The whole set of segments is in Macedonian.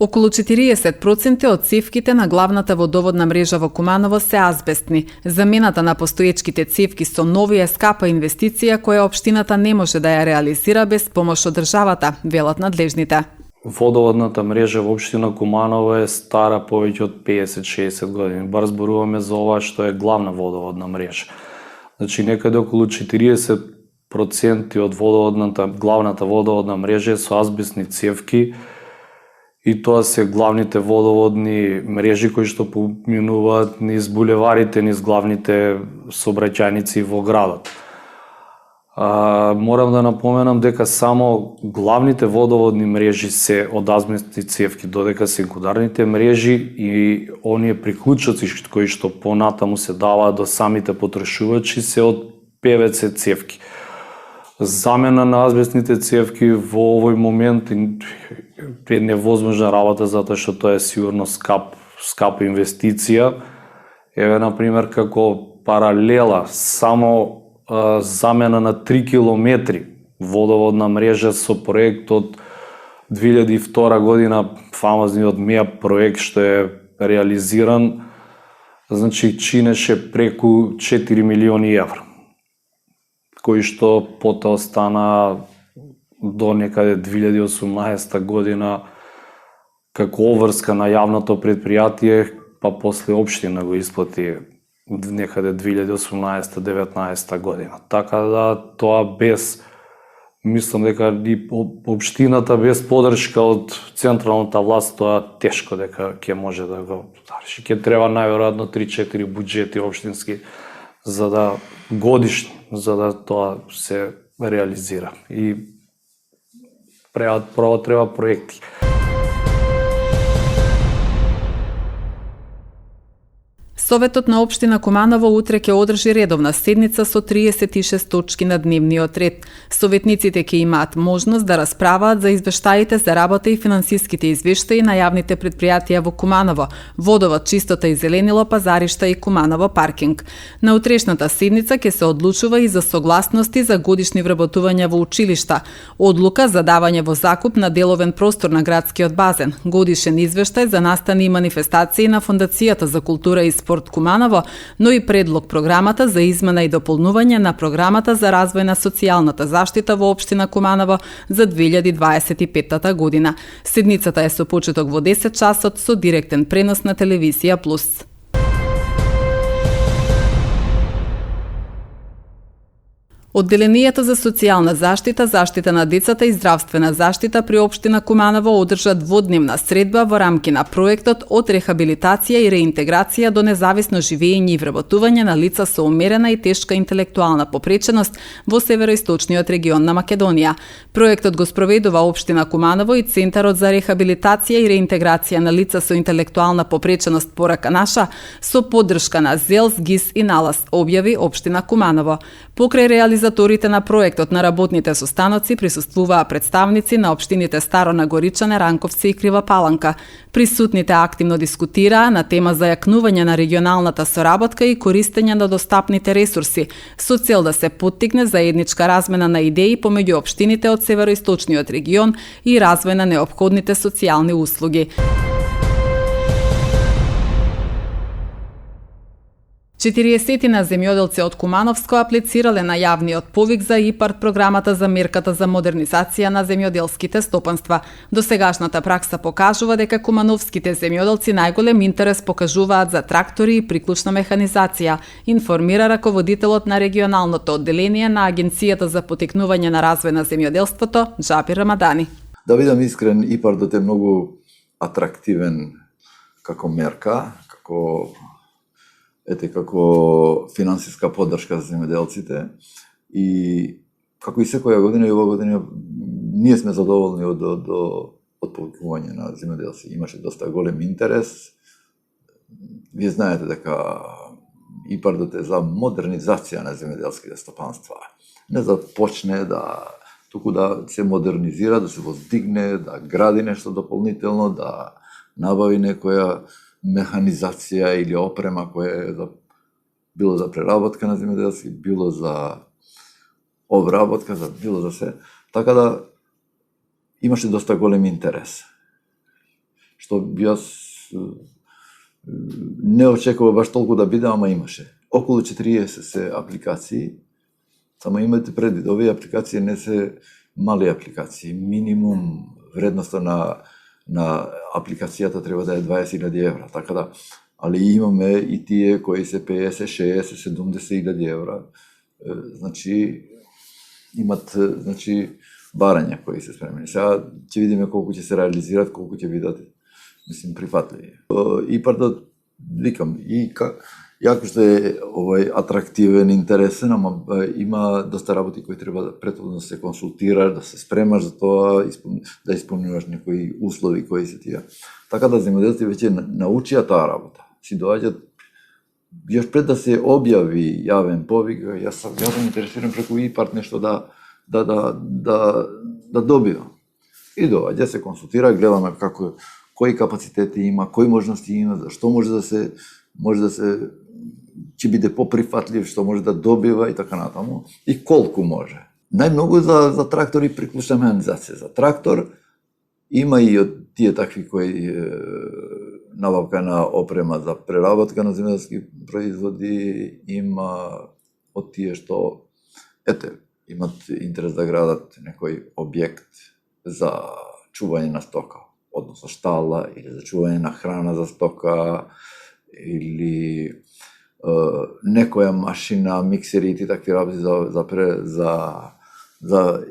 Околу 40% од цевките на главната водоводна мрежа во Куманово се азбестни. Замената на постоечките цевки со нови е скапа инвестиција која општината не може да ја реализира без помош од државата, велат надлежните. Водоводната мрежа во општина Куманово е стара повеќе од 50-60 години. Бар зборуваме за ова што е главна водоводна мрежа. Значи некаде околу 40% од главната водоводна мрежа е со азбестни цевки и тоа се главните водоводни мрежи кои што поминуваат низ булеварите, низ главните сообраќајници во градот. Морам да напоменам дека само главните водоводни мрежи се од азбестни цевки, додека секундарните мрежи и оние приклучоци кои што понатаму се даваат до самите потрошувачи се од ПВЦ цевки. Замена на азбестните цевки во овој момент е невозможна работа затоа што тоа е сигурно скапа инвестиција. Еве на пример како паралела само замена на 3 километри водоводна мрежа со проект од 2002 година, фамозниот МЕА проект што е реализиран, значи чинеше преку 4 милиони евра, кои што потоа стана до некаде 2018 година како обврска на јавното предпријатие, па после општина го исплати некаде 2018-19 година. Така да тоа мислам дека и општината без подршка од централната власт тоа тешко дека ќе може да го реши. Ќе треба најверојатно 3-4 буџети општински годишни за да тоа се реализира. И прво треба проекти. Советот на општина Куманово утре ќе одржи редовна седница со 36 точки на дневниот ред. Советниците ќе имаат можност да расправаат за извештаите за работа и финансиските извештаи на јавните предпријатија во Куманово, водовод, чистота и зеленило, пазаришта и Куманово паркинг. На утрешната седница ќе се одлучува и за согласности за годишни вработувања во училишта, одлука за давање во закуп на деловен простор на градскиот базен, годишен извештај за настани и манифестации на Фондацијата за култура и спорт Куманово, но и предлог програмата за измена и дополнување на програмата за развој на социјалната заштита во општина Куманово за 2025 година. Седницата е со почеток во 10 часот со директен пренос на Телевизија Плюс. Одделенијата за социјална заштита, заштита на децата и здравствена заштита при општина Куманово одржа дводневна средба во рамки на проектот од рехабилитација и реинтеграција до независно живење и вработување на лица со умерена и тешка интелектуална попреченост во североисточниот регион на Македонија. Проектот го спроведува општина Куманово и Центарот за рехабилитација и реинтеграција на лица со интелектуална попреченост Порака наша со поддршка на ЗЕЛС, ГИС и НАЛАС, објави општина Куманово. Покрај реализаторите на проектот на работните состаноци присуствуваа представници на општините Старо Нагоричане, Ранковци и Крива Паланка. Присутните активно дискутираа на тема за јакнување на регионалната соработка и користење на достапните ресурси, со цел да се поттикне заедничка размена на идеи помеѓу општините од североисточниот регион и развој на неопходните социјални услуги. 40 земјоделци од Кумановско аплицирале на јавниот повик за ИПАРД програмата за мерката за модернизација на земјоделските стопанства. Досегашната пракса покажува дека кумановските земјоделци најголем интерес покажуваат за трактори и приклучна механизација, информира раководителот на регионалното одделение на Агенцијата за поттикнување на развој на земјоделството, Джабир Рамадани. Да бидам искрен, ИПАРДот е многу атрактивен како мерка, како финансиска поддршка за земјоделците и како и секоја година и оваа година ние сме задоволни од повикување на земјоделци. Имаше доста голем интерес. Вие знаете дека ИПАРДот е за модернизација на земјоделските стопанства. Не за почне туку да се модернизира, да се воздигне, да гради нешто дополнително, да набави некоја механизација или опрема која е било за преработка на земјоделски, било за обработка, било за се. Така да имаше доста голем интерес. што јас не очекував баш толку да биде, ама имаше. Околу 40 се апликации. Само имате предвид, овие апликации не се мали апликации. Минимум вредноста на апликацијата треба да е 20.000 евра. Така да, али имаме и тие кои се 50, 60, 70.000 евра. Значи, имат барања кои се спремени. Сега ќе видиме колку ќе се реализират, колку ќе бидат, мислим, прифатливи. И да викам, и јако што е овој атрактивен, интересен, ама има доста работи кои треба претходно да се консултираш, да се спремаш за тоа, да исполнуваш некои услови кои се тие. Така да земјоделците веќе научија таа работа. Си доаѓаат јаш пред да се објави јавен повик, јас сум интересиран преку ИПАРТ нешто да добивам. И доаѓа, се консултира, гледаме кои капацитети има, кои можности има, што може да се ќе биде поприфатлив, што може да добива и така натаму, и колку може. Најмногу за трактор и приклучна механизација. За трактор има и од тие такви кои набавка на опрема за преработка на земјоделски производи, има од тие што имат интерес да градат некој објект за чување на стока, односно штала, или за чување на храна за стока, или некоја машина, миксери и такви работи за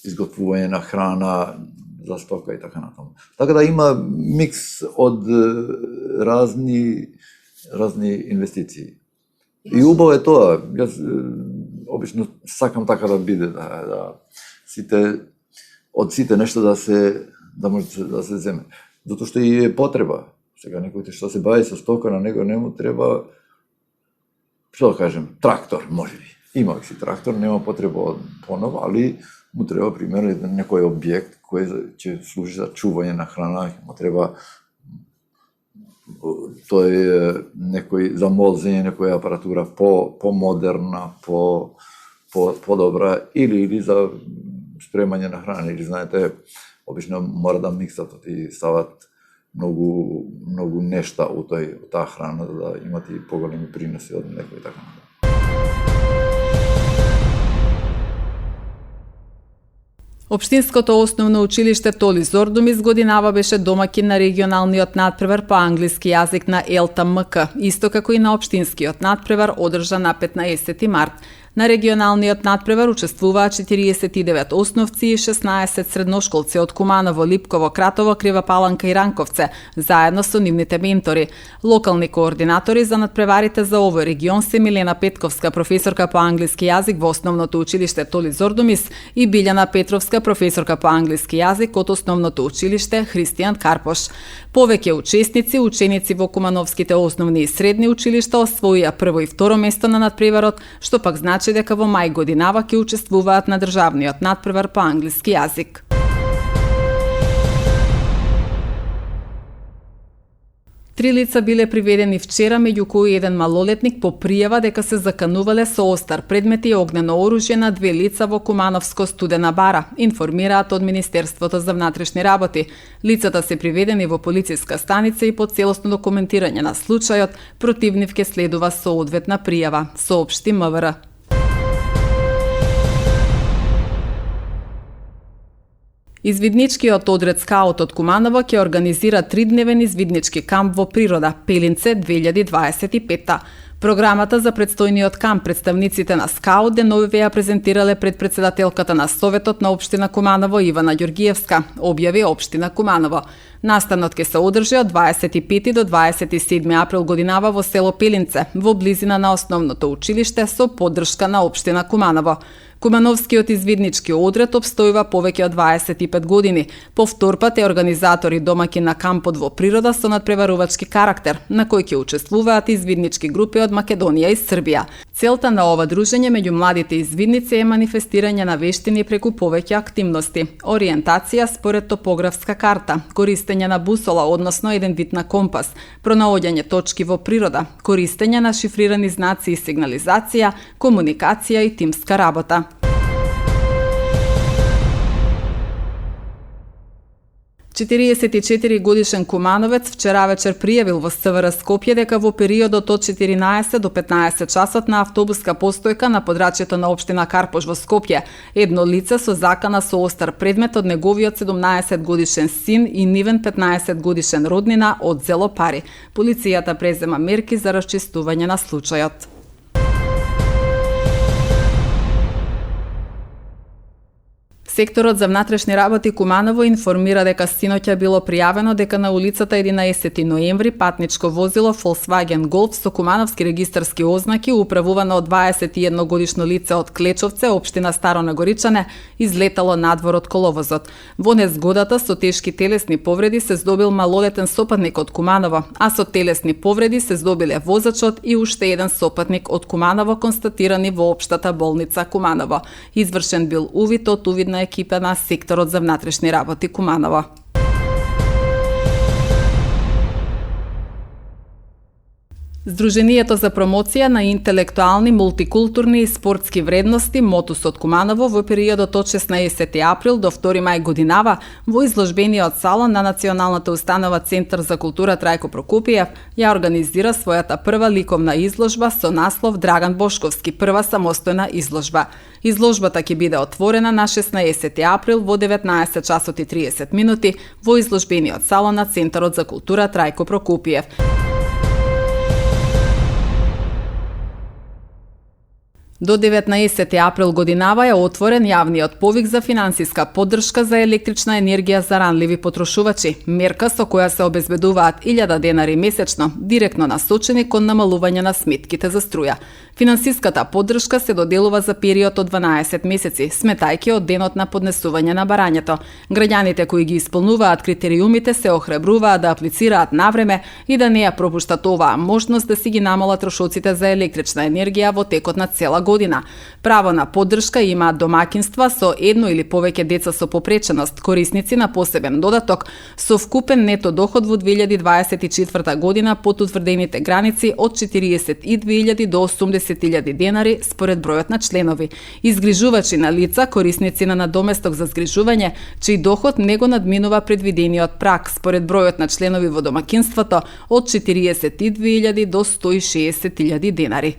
изготвување на храна за стока и така натаму. Така да има микс од разни инвестиции. И убаво е тоа. Јас обично сакам така да биде, од сите нешто да може да се земе. Затоа што и е потреба. Сега некој што се бави со стока, на него нему треба, што да кажем, трактор, можеби. Има си трактор, нема потреба од понов, али му треба, примерно, некој објект кој ќе служи за чување на храна, му треба тој некој за молзење, некоја апаратура по-модерна, по-добра, или за спремање на храна, или знаете, обично мора да миксат и стават многу нешта у таа храна да имат и поголеми приноси од некој така. Општинското основно училиште Толи Зордум изгодинава беше домаќин на регионалниот надпревар по англиски јазик на ЛТМК, исто како и на општинскиот надпревар одржан на 15 март. На регионалниот надпревар учествуваа 49 основци и 16 средношколци од Куманово, Липково, Кратово, Крива Паланка и Ранковце, заедно со нивните ментори. Локални координатори за надпреварите за овој регион се Милена Петковска, професорка по англиски јазик во основното училиште Толи Зордумис, и Билјана Петровска, професорка по англиски јазик од основното училиште Христијан Карпош. Повеќе ученици во кумановските основни и средни училишта освоија прво и второ место на надпреварот, што пак значи дека во мај годинава ќе учествуваат на државниот надпревар по англиски јазик. Три лица биле приведени вчера, меѓу кои еден малолетник по пријава дека се заканувале со остар предмет и огнено оружје на две лица во Кумановско Студена бара, информираат од Министерството за внатрешни работи. Лицата се приведени во полициска станица и по целосно документирање на случајот, против нив ќе следува соодветна пријава, соопшти МВР. Извидничкиот одред Скаут од Куманово ќе организира 3-дневен извиднички камп во природа Пелинце 2025. Програмата за предстојниот камп представниците на Скаут деновиве ја презентирале пред председателката на Советот на општина Куманово Ивана Ѓоргиевска, објави општина Куманово. Настанот ќе се одржи од 25 до 27 април годинава во село Пелинце, во близина на основното училиште со поддршка на општина Куманово. Кумановскиот извиднички одред обстојува повеќе од 25 години. По втор пат е организатор и домаќин на кампот во природа со надпреварувачки карактер, на кој ќе учествуваат извиднички групи од Македонија и Србија. Целта на ова дружење меѓу младите извидници е манифестирање на вештини преку повеќе активности, ориентација според топографска карта, користење на бусола, односно еден вид на компас, пронаоѓање точки во природа, користење на шифрирани знаци и сигнализација, комуникација и тимска работа. 44 годишен кумановец вчера вечер пријавил во СВР Скопје дека во периодот од 14 до 15 часот на автобуска постојка на подрачјето на општина Карпош во Скопје едно лице со закана со остар предмет од неговиот 17 годишен син и нивен 15 годишен роднина одзело пари. Полицијата презема мерки за расчистување на случајот. Секторот за внатрешни работи Куманово информира дека синоќа било пријавено дека на улицата 11 ноември патничко возило Volkswagen Golf со кумановски регистарски ознаки управувано од 21 годишно лице од Клечовце, општина Старо Нагоричане, излетало надвор од коловозот. Во незгодата со тешки телесни повреди се здобил малолетен сопатник од Куманово, а со телесни повреди се здобиле возачот и уште еден сопатник од Куманово констатирани во општата болница Куманово. Извршен бил увид од увидна екипа на секторот за внатрешни работи Куманово. Здруженијето за промоција на интелектуални, мултикултурни и спортски вредности Мотус од Куманово во периодот од 16 април до 2 мај годинава во изложбениот салон на Националната установа Центар за култура Трајко Прокопиев ја организира својата прва ликовна изложба со наслов Драган Бошковски, прва самостојна изложба. Изложбата ќе биде отворена на 16 април во 19 часот и 30 минути во изложбениот салон на Центарот за култура Трајко Прокопиев. До 19 април годинава е отворен јавниот повик за финансиска поддршка за електрична енергија за ранливи потрошувачи, мерка со која се обезбедуваат 1000 денари месечно, директно насочени кон намалување на сметките за струја. Финансиската поддршка се доделува за период од 12 месеци, сметајќи од денот на поднесување на барањето. Граѓаните кои ги исполнуваат критериумите се охрабруваат да аплицираат навреме и да не ја пропуштат оваа можност да си ги намалат трошоците за електрична енергија во текот на цела година. Право на поддршка имаат домаќинства со едно или повеќе деца со попреченост, корисници на посебен додаток, со вкупен нето доход во 2024 година под утврдените граници од 42.000 до 80.000 денари според бројот на членови. Изгрижувачи на лица, корисници на надоместок за згрижување, чиј доход не го надминува предвидениот праг според бројот на членови во домаќинството од 42.000 до 160.000 денари.